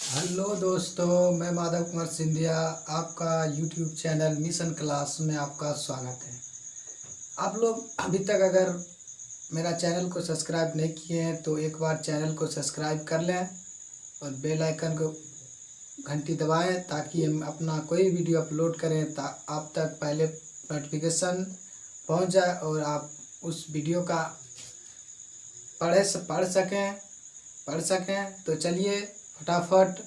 Hello दोस्तों, मैं माधव कुमार सिंधिया। आपका यूट्यूब चैनल मिशन क्लास में आपका स्वागत है। आप लोग अभी तक अगर मेरा चैनल को सब्सक्राइब नहीं किए हैं तो एक बार चैनल को सब्सक्राइब कर लें और बेल आइकन को घंटी दबाएं ताकि हम अपना कोई वीडियो अपलोड करें आप तक पहले नोटिफिकेशन पहुंच जाए और आप उस वीडियो का पढ़ सकें। तो चलिए फटाफट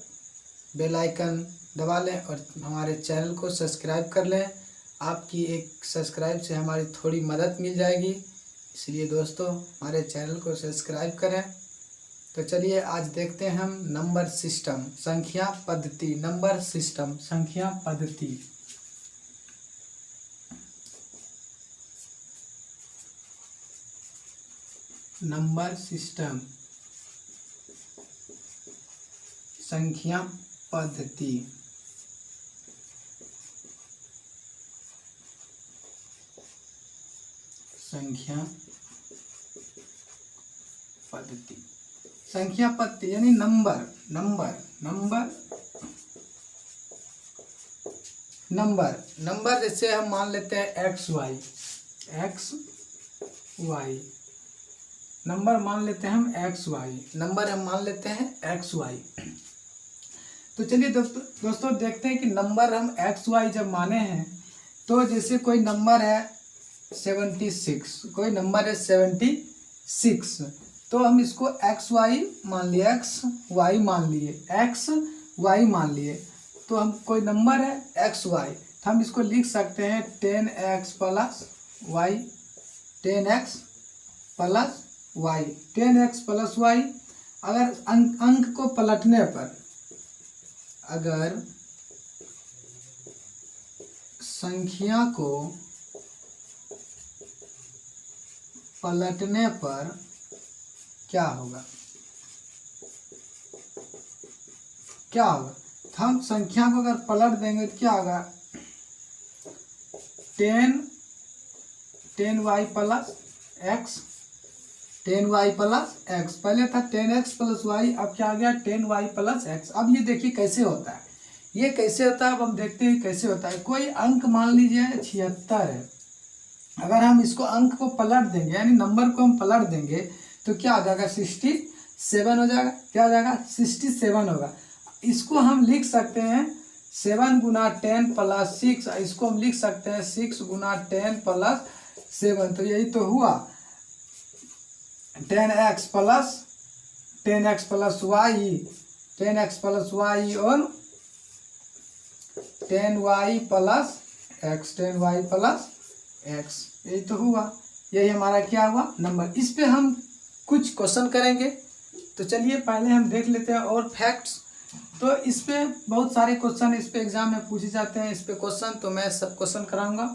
बेल आइकन दबा लें और हमारे चैनल को सब्सक्राइब कर लें। आपकी एक सब्सक्राइब से हमारी थोड़ी मदद मिल जाएगी, इसलिए दोस्तों हमारे चैनल को सब्सक्राइब करें। तो चलिए आज देखते हैं हम नंबर सिस्टम, संख्या पद्धति। नंबर सिस्टम, संख्या पद्धति। नंबर सिस्टम, संख्या पद्धति। संख्या पद्धति, संख्या पद्धति यानी number number number number number जैसे हम मान लेते हैं एक्स वाई नंबर मान लेते हैं हम एक्स वाई, नंबर हम मान लेते हैं एक्स वाई। तो चलिए दोस्तों देखते हैं कि नंबर हम एक्स वाई जब माने हैं तो जैसे कोई नंबर है 76, कोई नंबर है 76, तो हम इसको एक्स वाई मान लिए, एक्स वाई मान लिए। तो हम कोई नंबर है एक्स वाई, तो हम इसको लिख सकते हैं 10x plus y, 10x plus y, 10x plus y. अगर अंक को पलटने पर, अगर संख्या को पलटने पर क्या होगा, तो हम संख्या को अगर पलट देंगे तो क्या होगा, 10y plus x, 10y plus x. पहले था 10x प्लस वाई, अब क्या आ गया 10y प्लस एक्स। अब ये देखिए कैसे होता है, ये कैसे होता है अब हम देखते हैं कैसे होता है। कोई अंक मान लीजिए 76 है, अगर हम इसको अंक को पलट देंगे यानी नंबर को हम पलट देंगे तो क्या हो जाएगा 67 हो जाएगा। क्या हो जाएगा 67 होगा। इसको हम लिख सकते हैं 7 गुना 10 प्लस 6, इसको हम लिख सकते हैं 6 गुना 10 प्लस 7। तो यही तो हुआ 10x plus y, 10x plus Y और 10y plus x, 10y plus x, यही तो हुआ। यही हमारा क्या हुआ नंबर। इस पे हम कुछ क्वेश्चन करेंगे। तो चलिए पहले हम देख लेते हैं और फैक्ट्स। तो इस पे बहुत सारे क्वेश्चन इस पे एग्जाम में पूछे जाते हैं, इस पे क्वेश्चन तो मैं सब क्वेश्चन कराऊंगा।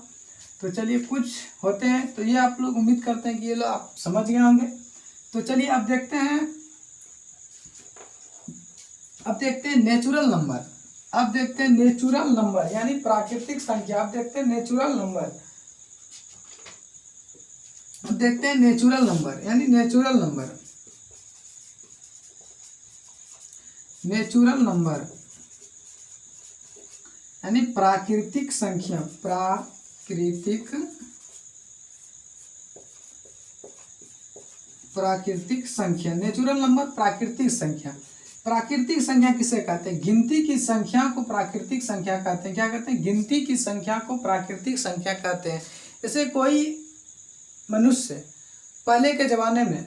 तो चलिए कुछ होते हैं, तो ये आप लोग उम्मीद करते हैं कि ये लोग आप समझ गए होंगे। तो चलिए अब देखते हैं नेचुरल नंबर। अब देखते हैं नेचुरल नंबर यानी प्राकृतिक संख्या। अब देखते हैं नेचुरल नंबर। अब देखते हैं नेचुरल नंबर यानी नेचुरल नंबर यानी प्राकृतिक संख्या, प्राकृतिक संख्या। नेचुरल नंबर प्राकृतिक संख्या। प्राकृतिक संख्या किसे कहते हैं, गिनती की संख्या को प्राकृतिक संख्या कहते हैं। क्या कहते हैं, गिनती की संख्या को प्राकृतिक संख्या कहते हैं। जैसे कोई मनुष्य पहले के जमाने में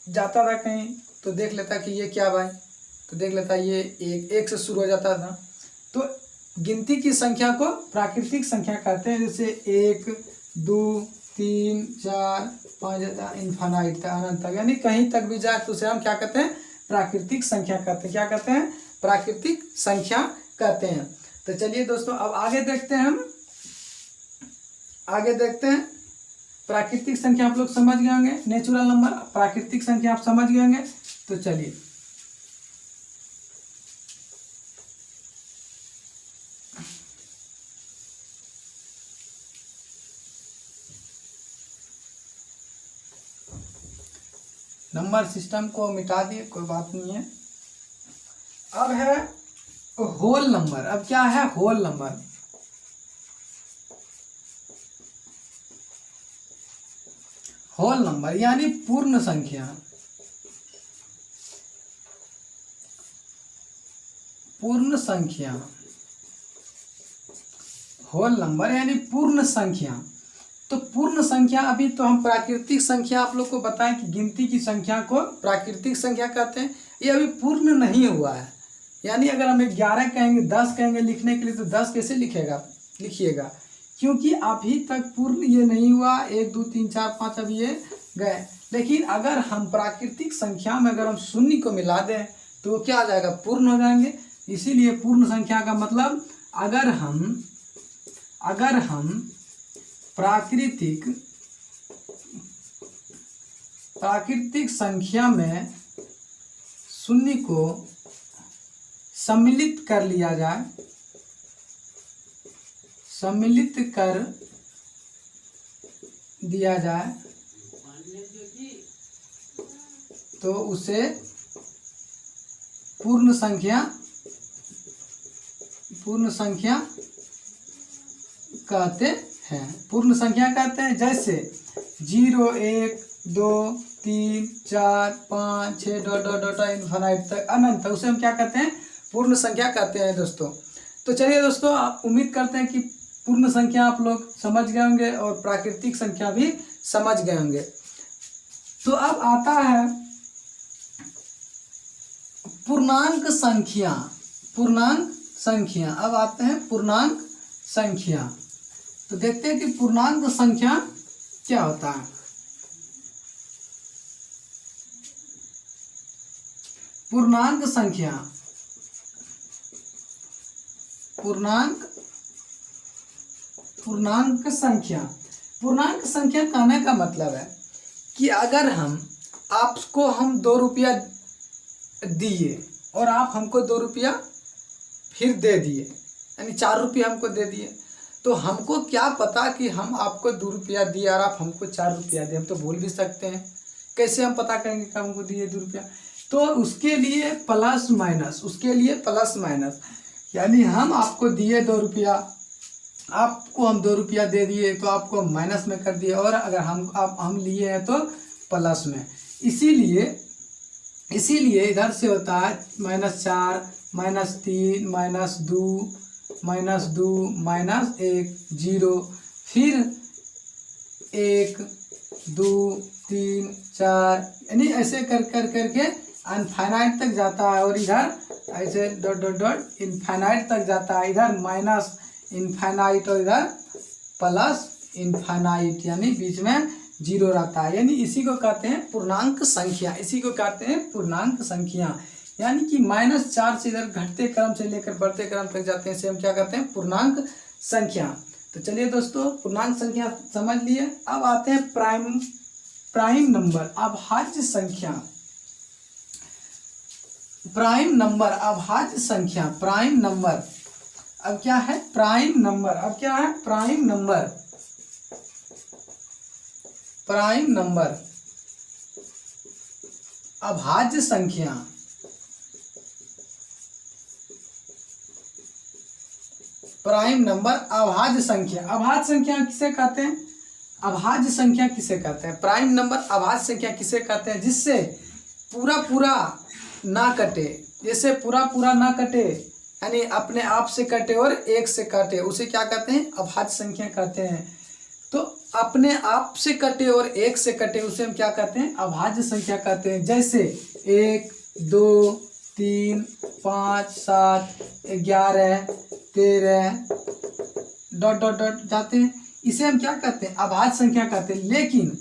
जाता था कहीं तो देख लेता कि ये क्या भाई, तो देख लेता ये एक से शुरू हो जाता था। तो गिनती की संख्या को प्राकृतिक संख्या कहते हैं। जैसे 1 2 3 4 5 इन्फानाइट तक, अनंत तक, यानी कहीं तक भी जाए तो उसे हम क्या कहते हैं, प्राकृतिक संख्या कहते हैं। क्या कहते हैं, प्राकृतिक संख्या कहते हैं। तो चलिए दोस्तों अब आगे देखते हैं प्राकृतिक संख्या आप लोग समझ गए होंगे, नेचुरल नंबर प्राकृतिक संख्या आप समझ गए होंगे। तो चलिए नंबर सिस्टम को मिटा दिए, कोई बात नहीं है। अब है होल नंबर। अब क्या है? Whole number. होल नंबर यानी पूर्ण संख्या। पूर्ण संख्या, होल नंबर यानी पूर्ण संख्या। तो पूर्ण संख्या, अभी तो हम प्राकृतिक संख्या आप लोग को बताएं कि गिनती की संख्या को प्राकृतिक संख्या कहते हैं। ये अभी पूर्ण नहीं हुआ है, यानी अगर हम 11 कहेंगे, 10 कहेंगे लिखने के लिए, तो 10 कैसे लिखिएगा, क्योंकि अभी तक पूर्ण ये नहीं हुआ। 1 2 3 4 5 अभी ये गए। लेकिन अगर हम प्राकृतिक संख्या में अगर हम शून्य को मिला दें तो वो क्या आ जाएगा? पूर्ण हो जाएंगे। इसीलिए पूर्ण संख्या का मतलब, अगर हम प्राकृतिक संख्या में शून्य को सम्मिलित कर लिया जाए, सम्मिलित कर दिया जाए, तो उसे पूर्ण संख्या कहते हैं। पूर्ण संख्या कहते हैं। जैसे 0 1 2 3 4 5 6 डॉट डॉट डॉट इनफाइनाइट तक अनंत, उसे हम क्या कहते हैं? पूर्ण संख्या कहते हैं दोस्तों। तो चलिए दोस्तों, उम्मीद करते हैं कि पूर्ण संख्या आप लोग समझ गए होंगे और प्राकृतिक संख्या भी समझ गए होंगे। तो अब आता है पूर्णांक संख्या। पूर्णांक संख्या, अब आते हैं पूर्णांक संख्या। तो देखते हैं कि पूर्णांक संख्या क्या होता है। पूर्णांक संख्या, पूर्णांक संख्या कहने का मतलब है कि अगर आपको हम 2 रुपया दिए और आप हमको 2 रुपया फिर दे दिए, यानी 4 रुपये हमको दे दिए, तो हमको क्या पता कि हम आपको 2 रुपया दिए और आप हमको 4 रुपया दिए? हम तो बोल भी सकते हैं। कैसे हम पता करेंगे कि हमको दिए 2 रुपया? तो उसके लिए प्लस माइनस, यानी हम आपको दिए 2 रुपया, आपको हम 2 रुपया दे दिए, तो आपको माइनस में कर दिए, और अगर हम लिए हैं तो प्लस में। इसीलिए इधर से होता है -4 -3 -2 -1 0, फिर 1 2 3 4, यानी ऐसे करके अनफाइनाइट तक जाता है, और इधर ऐसे डॉट डॉट डॉट इनफाइनाइट तक जाता है। इधर माइनस इनफाइनाइट और इधर प्लस इनफाइनाइट, यानी बीच में 0 रहता है। यानी इसी को कहते हैं पूर्णांक संख्या। यानी कि -4 से इधर घटते क्रम से लेकर बढ़ते क्रम तक जाते हैं, इसे हम क्या कहते हैं? पूर्णांक संख्या। तो चलिए दोस्तों, पूर्णांक संख्या समझ लिए। अब आते हैं प्राइम नंबर, अभाज्य संख्या। प्राइम नंबर, अभाज्य संख्या, प्राइम नंबर। अब क्या है? Prime number. अभाज्य संख्या। प्राइम नंबर अभाज्य संख्या। अभाज्य संख्या किसे कहते हैं? प्राइम नंबर अभाज्य संख्या किसे कहते हैं? जिससे पूरा ना कटे, जैसे पूरा ना कटे, यानी अपने आप से कटे और 1 से कटे, उसे क्या कहते हैं? अभाज्य संख्या कहते हैं। तो अपने आप से कटे और 1 से कटे, उसे हम क्या कहते हैं? अभाज्य संख्या कहते हैं। जैसे 1 2 3 5 7 11 13 डॉट डॉट डॉट जाते हैं, इसे हम क्या कहते हैं? अभाज्य संख्या कहते हैं। लेकिन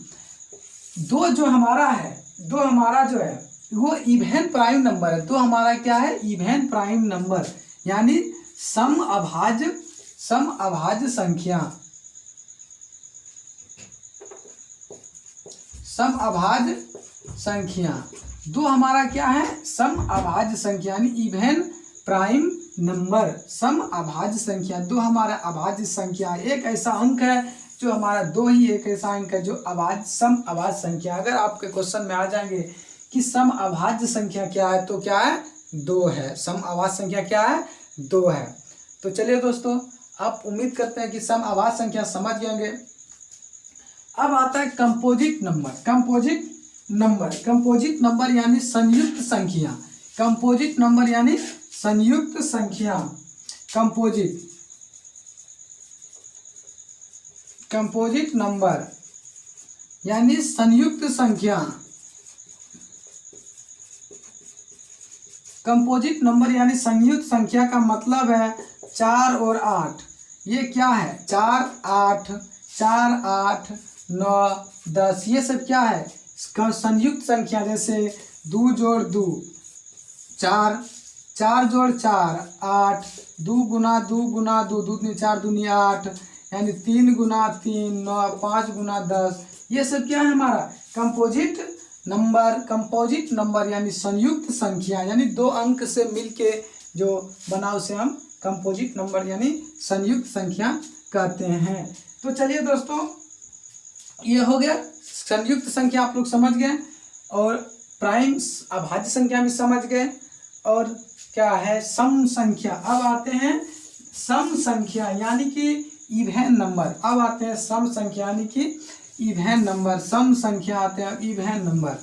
2 जो हमारा जो है वो इवन प्राइम नंबर है। 2 हमारा क्या है? इवन प्राइम नंबर, यानी सम अभाज्य संख्या। सम अभाज्य संख्या 2 हमारा क्या है? सम अभाज्य संख्या, यानी इवन प्राइम नंबर, सम अभाज्य संख्या। 2 हमारा अभाज्य संख्या। एक ऐसा अंक है जो हमारा 2 ही एक ऐसा अंक है जो सम अभाज्य संख्या। अगर आपके क्वेश्चन में आ जाएंगे कि सम अभाज्य संख्या क्या है, तो क्या है? 2 है। सम आवाज संख्या क्या है? 2 है। तो चलिए दोस्तों, आप उम्मीद करते हैं कि सम आवाज संख्या समझ गए होंगे। अब आता है कंपोजिट नंबर। कंपोजिट नंबर यानी संयुक्त संख्या। कंपोजिट नंबर यानी संयुक्त संख्या। कंपोजिट नंबर यानी संयुक्त संख्या। कंपोजिट नंबर यानी संयुक्त संख्या का मतलब है 4 और 8। ये क्या है? 4 8, 9 10, ये सब क्या है? संयुक्त संख्या। जैसे 2 जोड़ 2 4, 4 जोड़ 4 8, 2 गुना 2 गुना 2, 2 दूनी 4 दूनी 8, यानी 3 गुना 3 9, 5 गुना 10, ये सब क्या है? हमारा कंपोजिट नंबर। कंपोजिट नंबर यानी संयुक्त संख्या, यानी 2 अंक से मिलके जो बना उसे हम कंपोजिट नंबर यानी संयुक्त संख्या कहते हैं। तो चलिए दोस्तों, ये हो गया संयुक्त संख्या, आप लोग समझ गए, और प्राइम अभाज्य संख्या भी समझ गए, और क्या है? सम संख्या। अब आते हैं सम संख्या यानी कि इवन नंबर। अब आते हैं सम संख्या यानी कि इवन नंबर। सम संख्या आते हैं इवन नंबर।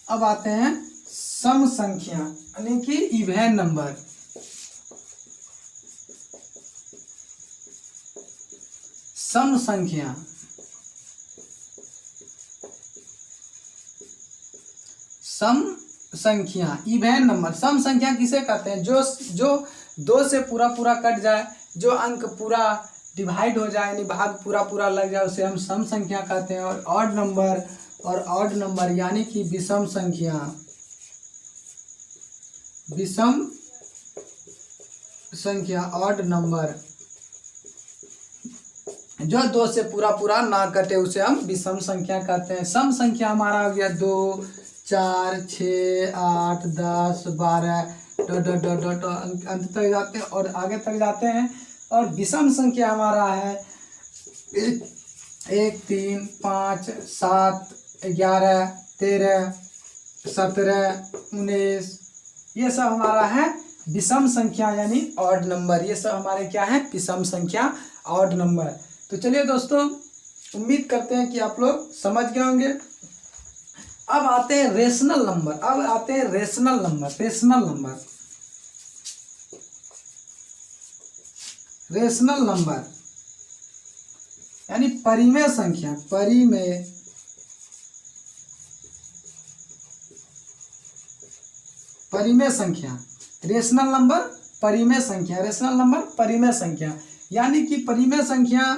अब आते हैं सम संख्या यानी कि इवन नंबर। सम संख्या, सम संख्या इवन नंबर। सम संख्या किसे कहते हैं? जो 2 से पूरा पूरा कट जाए, जो अंक पूरा डिवाइड हो जाए, यानी भाग पूरा पूरा लग जाए, उसे हम सम संख्या कहते हैं। और ऑड नंबर यानी कि विषम संख्या। विषम संख्या ऑड नंबर, जो 2 से पूरा पूरा ना कटे उसे हम विषम संख्या कहते हैं। सम संख्या हमारा हो गया 2 4 6 8 10 12 अंत तक जाते हैं और आगे तक जाते हैं। और विषम संख्या हमारा है 1 3 5 7 11 13 17 19, ये सब हमारा है विषम संख्या यानी ऑड नंबर। ये सब हमारे क्या है? विषम संख्या, ऑड नंबर। तो चलिए दोस्तों, उम्मीद करते हैं कि आप लोग समझ गए होंगे। अब आते हैं रेशनल नंबर। रेशनल नंबर यानी परिमेय संख्या। परिमेय संख्या। रेशनल नंबर परिमेय संख्या यानी कि परिमेय संख्या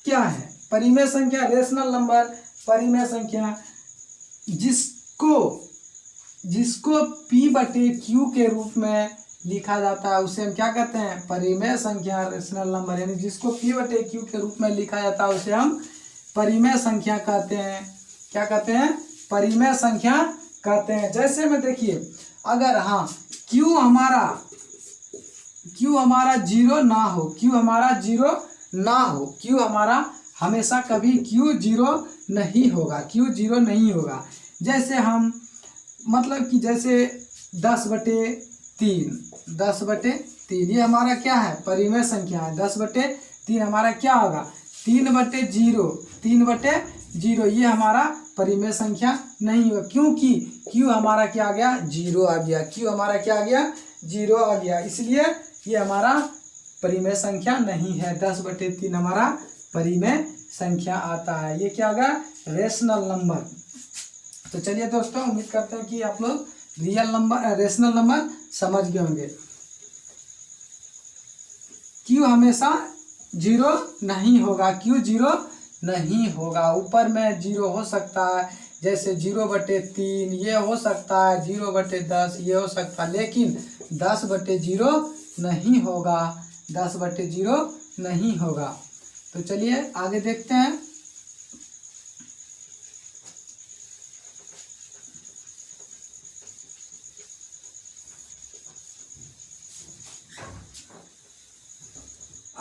क्या है? परिमेय संख्या, रेशनल नंबर परिमेय संख्या जिसको P/Q के रूप में लिखा जाता है उसे हम क्या कहते हैं? परिमेय संख्या। रेशनल नंबर यानी जिसको P/Q के रूप में लिखा जाता है उसे हम परिमेय संख्या कहते हैं। क्या कहते हैं? परिमेय संख्या कहते हैं। जैसे में देखिए, अगर हाँ Q हमारा 0 ना हो, Q हमारा हमेशा कभी Q 0 नहीं होगा। जैसे हम मतलब कि जैसे 10/3 ये हमारा क्या है? परिमेय संख्या है। 10/3 हमारा क्या होगा? 3/0 ये हमारा परिमेय संख्या नहीं होगा, क्योंकि Q हमारा क्या आ गया? 0 आ गया। Q हमारा क्या आ गया? 0 आ गया, इसलिए ये हमारा परिमेय संख्या नहीं है। 10/3 हमारा परिमेय संख्या आता है। ये क्या होगा? Rational number. तो चलिए दोस्तों, उम्मीद करते हैं कि आप लोग रेशनल नंबर समझ गए होंगे। Q हमेशा 0 नहीं होगा। Q 0 नहीं होगा। ऊपर में 0 हो सकता है, जैसे 0/3 ये हो सकता है, 0/10 ये हो सकता है, लेकिन 10/0 नहीं होगा। 10/0 नहीं होगा। तो चलिए आगे देखते हैं।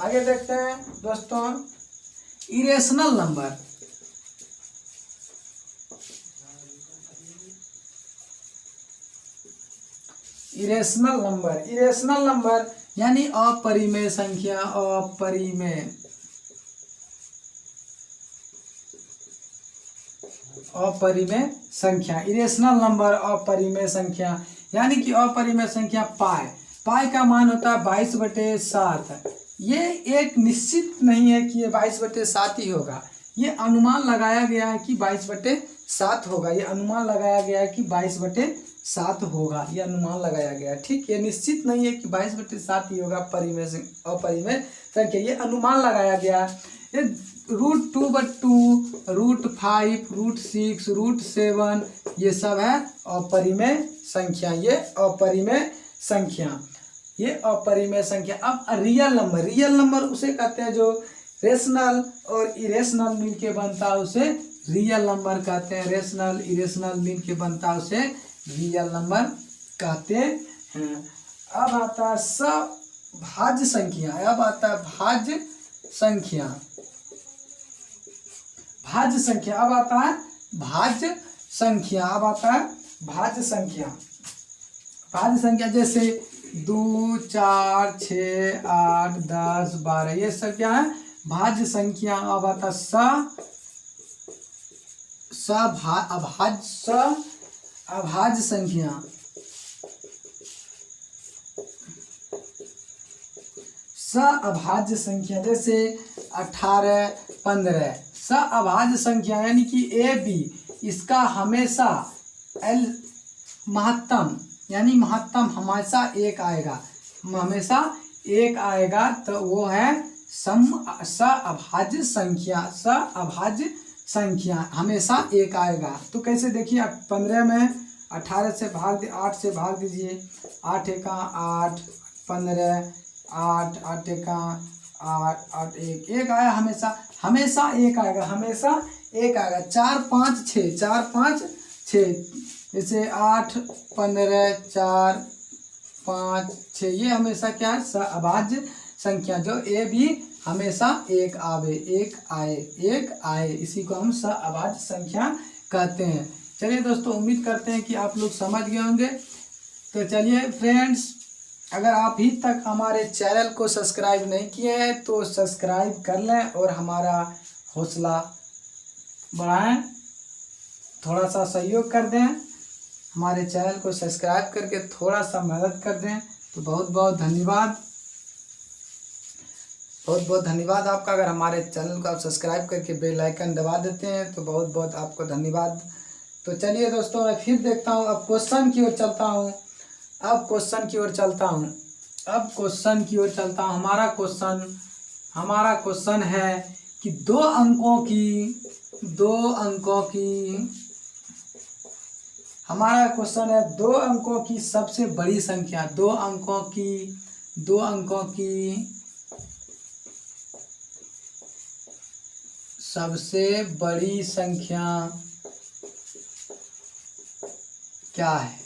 आगे देखते हैं दोस्तों, इरेशनल नंबर। इरेशनल नंबर यानी अपरिमेय संख्या, अपरिमेय संख्या। इरेशनल नंबर अपरिमेय संख्या यानी कि अपरिमेय संख्या पाई का मान होता है 22/7। ये एक निश्चित नहीं है कि ये 22/7 ही होगा, ये अनुमान लगाया गया है कि 22/7 होगा, ये अनुमान लगाया गया है कि 22/7 होगा, ये अनुमान लगाया गया है। ठीक, ये निश्चित नहीं है कि 22/7 ही होगा अपरिमेय संख्या, ये अनुमान लगाया गया है। ये √2/2, √5, √6, √7 ये सब है अपरिमेय संख्या, ये अपरिमेय संख्या, ये अपरिमेय संख्या। अब रियल नंबर उसे कहते हैं जो रेशनल और इरेशनल मिलके बनता है, उसे रियल नंबर कहते हैं। रेशनल इरेशनल मिलके बनता है, उसे रियल नंबर कहते हैं। अब आता है भाज्य संख्या। अब आता है भाज्य संख्या। अब आता है भाज्य संख्या। भाज्य संख्या जैसे 2, 4, 6, 8, 10, 12 ये सब क्या है? भाज्य संख्या। अब आता अभाज्य संख्या। अभाज्य संख्या जैसे 18, 15 अभाज्य संख्या यानी कि ए बी इसका हमेशा एल महत्तम यानी महत्तम हमेशा एक आएगा, तो वो है अभाज्य संख्या हमेशा एक आएगा। तो कैसे देखिए, 15 में 18 से भाग 8 से भाग दीजिए, 8 एका 8, 15 8, 8 एका 8, 8 एक आया, हमेशा एक आएगा, 4, 5, 6 जैसे 8, 15 4, 5, 6 ये हमेशा क्या है? अभाज्य संख्या, जो ए भी हमेशा एक आए, इसी को हम अभाज्य संख्या कहते हैं। चलिए दोस्तों, उम्मीद करते हैं कि आप लोग समझ गए होंगे। तो चलिए फ्रेंड्स, अगर आप अभी तक हमारे चैनल को सब्सक्राइब नहीं किए हैं तो सब्सक्राइब कर लें और हमारा हौसला बढ़ाएं, थोड़ा सा सहयोग कर दें, हमारे चैनल को सब्सक्राइब करके थोड़ा सा मदद कर दें तो बहुत बहुत धन्यवाद आपका। अगर हमारे चैनल को आप सब्सक्राइब करके बेल आइकन दबा देते हैं तो बहुत बहुत आपको धन्यवाद। तो चलिए दोस्तों, मैं फिर देखता हूँ, अब क्वेश्चन की ओर चलता हूँ। हमारा क्वेश्चन है कि दो अंकों की सबसे बड़ी संख्या, दो अंकों की सबसे बड़ी संख्या क्या है?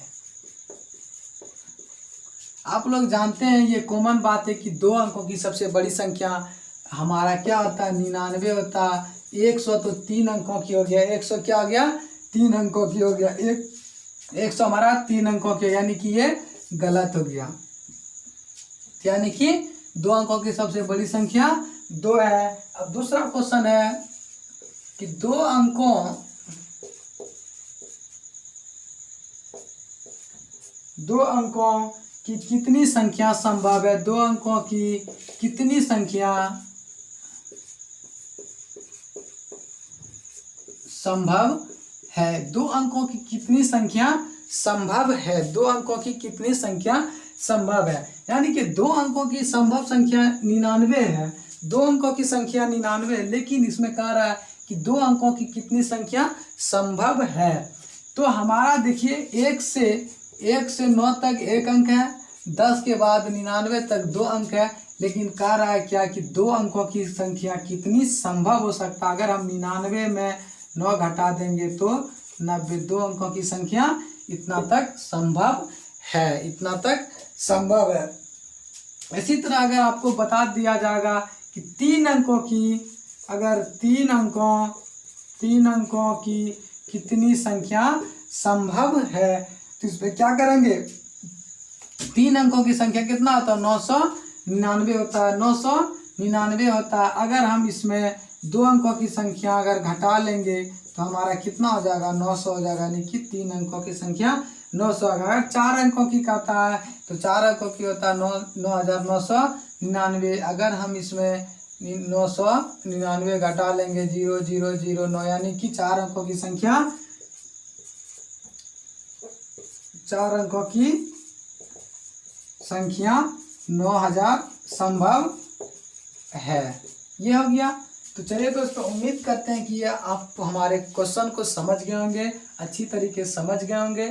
आप लोग जानते हैं, ये कॉमन बात है कि दो अंकों की सबसे बड़ी संख्या हमारा क्या होता है? 99 होता है। 100 तो 3 अंकों की हो गया, 100 क्या हो गया? 3 अंकों की हो गया, 100 हमारा 3 अंकों की, यानी कि ये गलत हो गया। यानी कि दो अंकों की सबसे बड़ी संख्या 2 है। अब दूसरा क्वेश्चन है कि दो अंकों की कितनी संख्या संभव है? दो अंकों की कितनी संख्या संभव है? दो अंकों की कितनी संख्या संभव है? यानी कि दो अंकों की संभव संख्या 99 है, दो अंकों की संख्या 99 है, लेकिन इसमें कह रहा है कि दो अंकों की कितनी संख्या संभव है। तो हमारा देखिए, 1 से 9 तक 1 अंक है, 10 के बाद 99 तक 2 अंक है, लेकिन कह रहा है क्या कि दो अंकों की संख्या कितनी संभव हो सकता है? अगर हम 99 में 9 घटा देंगे तो 90, दो अंकों की संख्या इतना तक संभव है। इसी तरह अगर आपको बता दिया जाएगा कि 3 अंकों की, अगर 3 अंकों की कितनी संख्या संभव है, तो इस पे क्या करेंगे, 3 अंकों की संख्या कितना होता है, 999 होता है, 999 होता है। अगर हम इसमें 2 अंकों की संख्या अगर घटा लेंगे तो हमारा कितना हो जाएगा, 900 हो जाएगा, यानी कि 3 अंकों की संख्या 900। अगर 4 अंकों की कहता है तो 4 अंकों की होता है 9999। अगर हम इसमें 999 घटा लेंगे 0009, यानी कि 4 अंकों की संख्या, 4 अंकों की संख्या 9000 संभव है। ये हो गया। तो चलिए दोस्तों, उम्मीद करते हैं कि ये आप हमारे क्वेश्चन को समझ गए होंगे, अच्छी तरीके से समझ गए होंगे।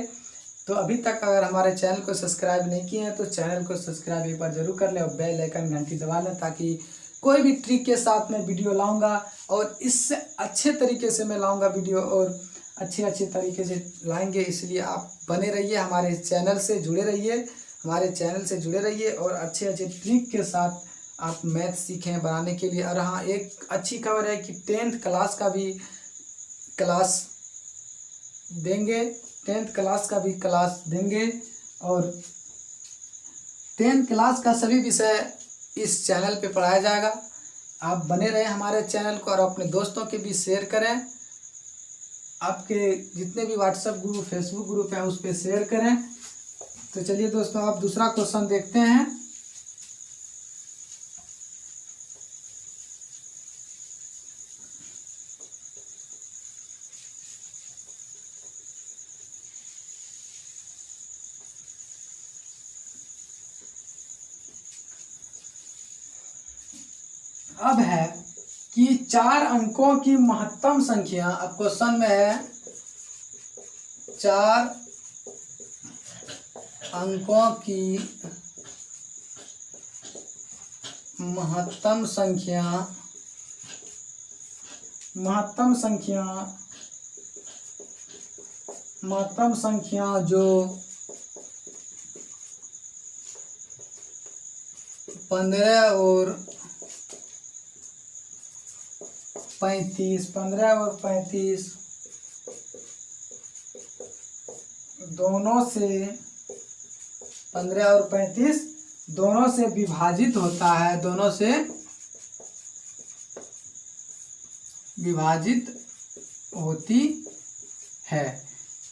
तो अभी तक अगर हमारे चैनल को सब्सक्राइब नहीं किए हैं तो चैनल को सब्सक्राइब एक बार जरूर कर लें और बेल आइकन घंटी दबा लें, ताकि कोई भी ट्रिक के साथ मैं वीडियो लाऊंगा और इससे अच्छे तरीके से मैं लाऊंगा वीडियो, और अच्छे तरीके से लाएंगे। इसलिए आप बने रहिए, हमारे चैनल से जुड़े रहिए, हमारे चैनल से जुड़े रहिए और अच्छे ट्रिक के साथ आप मैथ सीखें बनाने के लिए। और हाँ, एक अच्छी खबर है कि 10th क्लास का भी क्लास देंगे, 10th क्लास का भी क्लास देंगे, और 10th क्लास का सभी विषय इस चैनल पे पढ़ाया जाएगा। आप बने रहें हमारे चैनल को और अपने दोस्तों के भी शेयर करें, आपके जितने भी व्हाट्सएप ग्रुप, फेसबुक ग्रुप हैं उस पर शेयर करें। तो चलिए दोस्तों, आप दूसरा क्वेश्चन देखते हैं। अब है कि 4 अंकों की महत्तम संख्या, अब क्वेश्चन में है 4 अंकों की महत्तम संख्या जो 15 और 35 दोनों से, 15 और 35 दोनों से विभाजित होता है, दोनों से विभाजित होती है।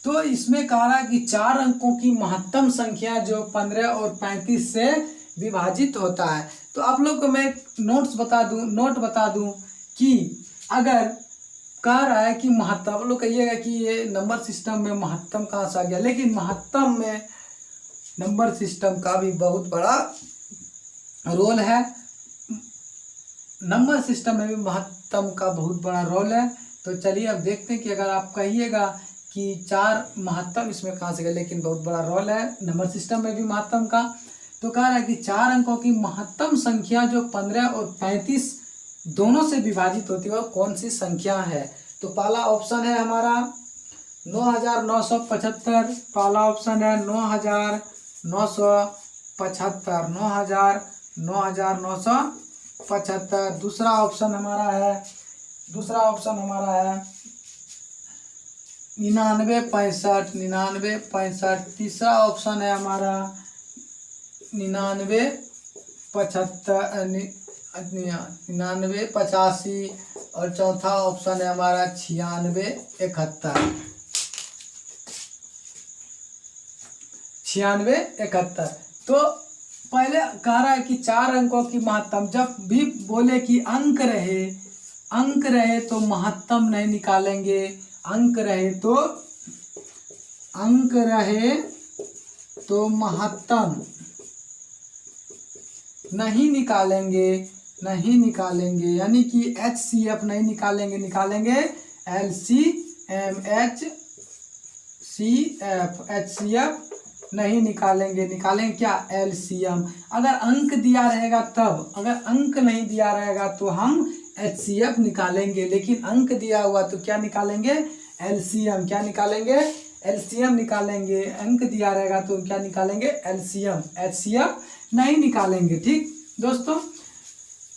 तो इसमें कह रहा है कि 4 अंकों की महत्तम संख्या जो 15 और 35 से विभाजित होता है। तो आप लोग को मैं नोट बता दूं कि अगर कह रहा है कि महत्तम, आप लोग कहिएगा कि ये नंबर सिस्टम में महत्तम कहाँ से आ गया, लेकिन महत्तम में नंबर सिस्टम का भी बहुत बड़ा रोल है। नंबर सिस्टम में भी महत्तम का बहुत बड़ा रोल है। तो चलिए अब देखते हैं कि अगर आप कहिएगा कि 4 महत्तम इसमें कहाँ से गया, लेकिन बहुत बड़ा रोल है नंबर सिस्टम में भी महत्तम का। तो कह रहा है कि 4 अंकों की महत्तम संख्या जो 15 और 35 दोनों से विभाजित होती है वो कौन सी संख्या है। तो पहला ऑप्शन है हमारा 9975, पहला ऑप्शन है 9975, 9975। दूसरा ऑप्शन हमारा है 9965। तीसरा ऑप्शन है हमारा 9985 और चौथा ऑप्शन है हमारा 9671। तो पहले कह रहा है कि 4 अंकों की महत्तम, जब भी बोले कि अंक रहे तो महत्तम नहीं निकालेंगे, अंक रहे तो महत्तम नहीं निकालेंगे, यानी कि HCF नहीं निकालेंगे LCM, HCF नहीं निकालेंगे क्या, LCM। अगर अंक दिया रहेगा तब, अगर अंक नहीं दिया रहेगा तो हम HCF निकालेंगे, लेकिन अंक दिया हुआ तो क्या निकालेंगे, LCM। क्या निकालेंगे, LCM निकालेंगे। अंक दिया रहेगा तो क्या निकालेंगे, LCM, HCF नहीं निकालेंगे। ठीक दोस्तों,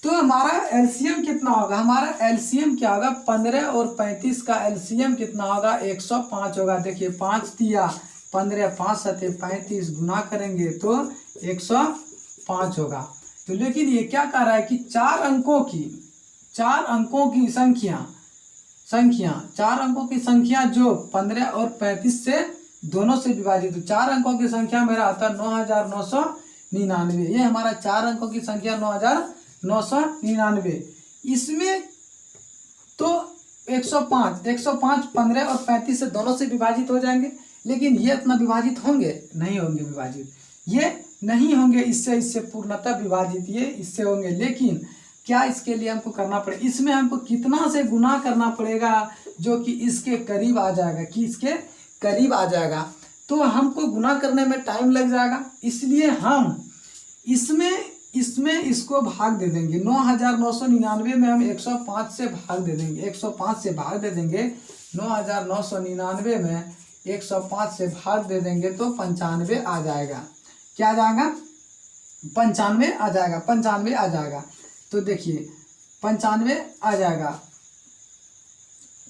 तो हमारा एलसीएम कितना होगा, हमारा एलसीएम क्या होगा, 15 और 35 का एलसीएम कितना होगा, 105 होगा। देखिए 5 दिया 15, 5 सते 35, गुना करेंगे तो 105 होगा। तो लेकिन ये क्या कह रहा है कि चार अंकों की संख्या 4 अंकों की संख्या जो 15 और 35 से दोनों से विभाजित, तो 4 अंकों की संख्या मेरा आता है 9999। ये हमारा 4 अंकों की संख्या 9999। इसमें तो 105 15 और 35 से दोनों से विभाजित हो जाएंगे, लेकिन ये इतना विभाजित होंगे नहीं होंगे, विभाजित ये नहीं होंगे, इससे पूर्णतः विभाजित ये इससे होंगे। लेकिन क्या इसके लिए हमको करना पड़ेगा, इसमें हमको कितना से गुना करना पड़ेगा जो कि इसके करीब आ जाएगा, कि इसके करीब आ जाएगा। तो हमको गुना करने में टाइम लग जाएगा, इसलिए हम इसमें इसको भाग दे देंगे। 9999 में हम 105 से भाग दे देंगे, 105 से भाग दे देंगे। 9999 में 105 से भाग दे देंगे तो 95 आ जाएगा। क्या आ जाएगा, 95 आ जाएगा, 95 आ जाएगा। तो देखिए 95 आ जाएगा।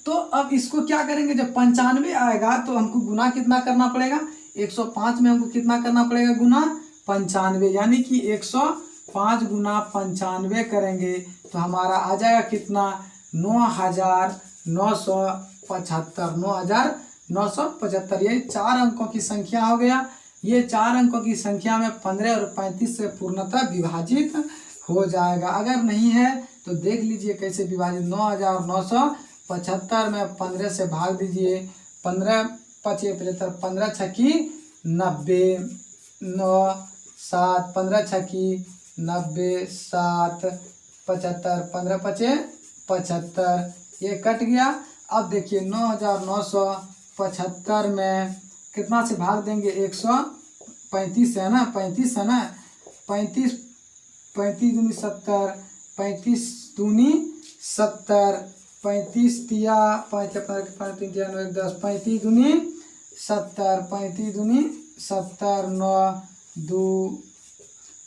तो अब इसको क्या करेंगे, जब 95 आएगा तो हमको गुना कितना करना पड़ेगा, 105 में हमको कितना करना पड़ेगा, गुना 95, यानी कि 105 गुना 95 करेंगे तो हमारा आ जाएगा कितना, 9975। ये 4 अंकों की संख्या हो गया। ये 4 अंकों की संख्या में 15 और 35 से पूर्णतः विभाजित हो जाएगा। अगर नहीं है तो देख लीजिए कैसे विभाजित, 9975 में 15 से भाग दीजिए, 15 पचे 75, 15 छक्की 90, 9 7, 15 छक्की 90, 7 75, 15 पचे 75, ये कट गया। अब देखिए 9975 में कितना से भाग देंगे, 135 है ना, 35 है ना, 35 दूनी 70, 35 दूनी 70, 35 तिया 5 5 3 9 1 10, 35 दूनी 70, 35 दूनी 70, 9 2,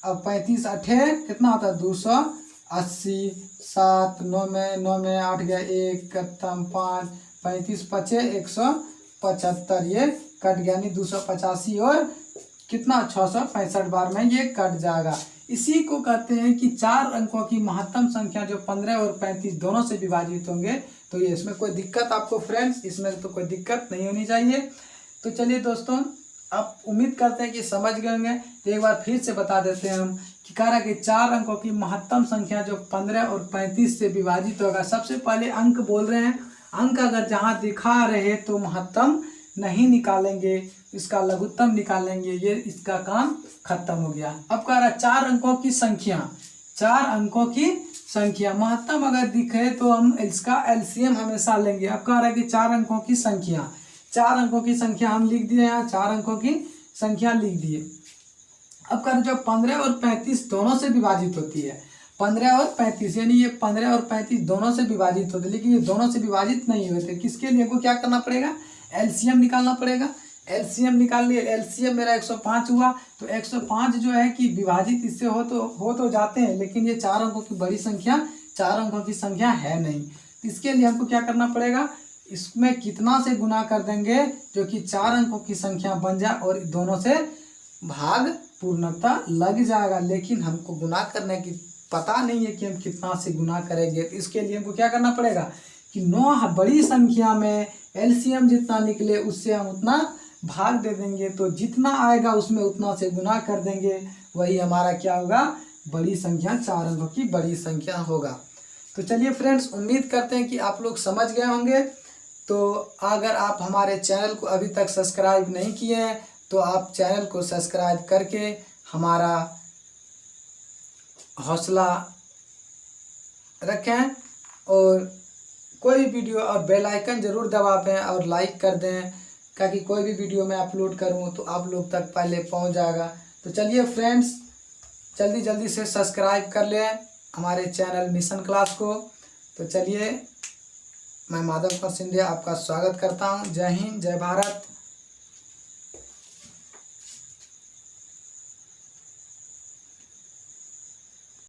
अब 35 अठे कितना होता है, 280, 7 9 में 8 गया 1 कत्तम 5, 35 पचे 175, ये कट गया, यानी 285 और कितना 665 बार में ये कट जाएगा। इसी को कहते हैं कि 4 अंकों की महत्तम संख्या जो 15 और 35 दोनों से विभाजित होंगे। तो ये इसमें कोई दिक्कत आपको फ्रेंड्स, इसमें तो कोई दिक्कत नहीं होनी चाहिए। तो चलिए दोस्तों, आप उम्मीद करते हैं कि समझ गए होंगे। तो एक बार फिर से बता देते हैं हम कि कह रहा है कि 4 अंकों की महत्तम संख्या जो 15 और 35 से विभाजित होगा। सबसे पहले अंक बोल रहे हैं, अंक अगर जहाँ दिखा रहे तो महत्तम नहीं निकालेंगे, इसका लघुत्तम निकालेंगे, ये इसका काम खत्म हो गया। अब कह रहा है 4 अंकों की संख्या, 4 अंकों की संख्या महत्तम अगर दिखे तो हम इसका एलसीएम हमेशा लेंगे। अब कह रहा है कि 4 अंकों की संख्या, 4 अंकों की संख्या हम लिख दिए, यहाँ 4 अंकों की संख्या लिख दिए। अब कह रहे जो 15 और 35 दोनों से विभाजित होती है, 15 और 35, यानी ये 15 और 35 दोनों से विभाजित होते, लेकिन ये दोनों से विभाजित नहीं होते। किसके लिए को क्या करना पड़ेगा, एलसीएम निकालना पड़ेगा। एलसीएम निकाल लिए, एलसीएम मेरा 105 हुआ। तो 105 जो है कि विभाजित इससे हो तो जाते हैं, लेकिन ये 4 अंकों की बड़ी संख्या, 4 अंकों की संख्या है नहीं। इसके लिए हमको क्या करना पड़ेगा, इसमें कितना से गुना कर देंगे जो कि 4 अंकों की संख्या बन जाए और दोनों से भाग पूर्णतः लग जाएगा। लेकिन हमको गुना करने की पता नहीं है कि हम कितना से गुना करेंगे। तो इसके लिए हमको क्या करना पड़ेगा कि 9 बड़ी संख्या में एलसीएम जितना निकले उससे हम उतना भाग दे देंगे। तो जितना आएगा उसमें उतना से गुना कर देंगे, वही हमारा क्या होगा, बड़ी संख्या, 4 अंकों की बड़ी संख्या होगा। तो चलिए फ्रेंड्स, उम्मीद करते हैं कि आप लोग समझ गए होंगे। तो अगर आप हमारे चैनल को अभी तक सब्सक्राइब नहीं किए हैं तो आप चैनल को सब्सक्राइब करके हमारा हौसला रखें और कोई वीडियो और बेल आइकन ज़रूर दबाएं और लाइक कर दें, ताकि कोई भी वीडियो मैं अपलोड करूं तो आप लोग तक पहले पहुंच जाएगा। तो चलिए फ्रेंड्स, जल्दी से सब्सक्राइब कर लें हमारे चैनल मिशन क्लास को। तो चलिए, मैं माधव कुमार सिंधिया आपका स्वागत करता हूं। जय हिंद, जय भारत।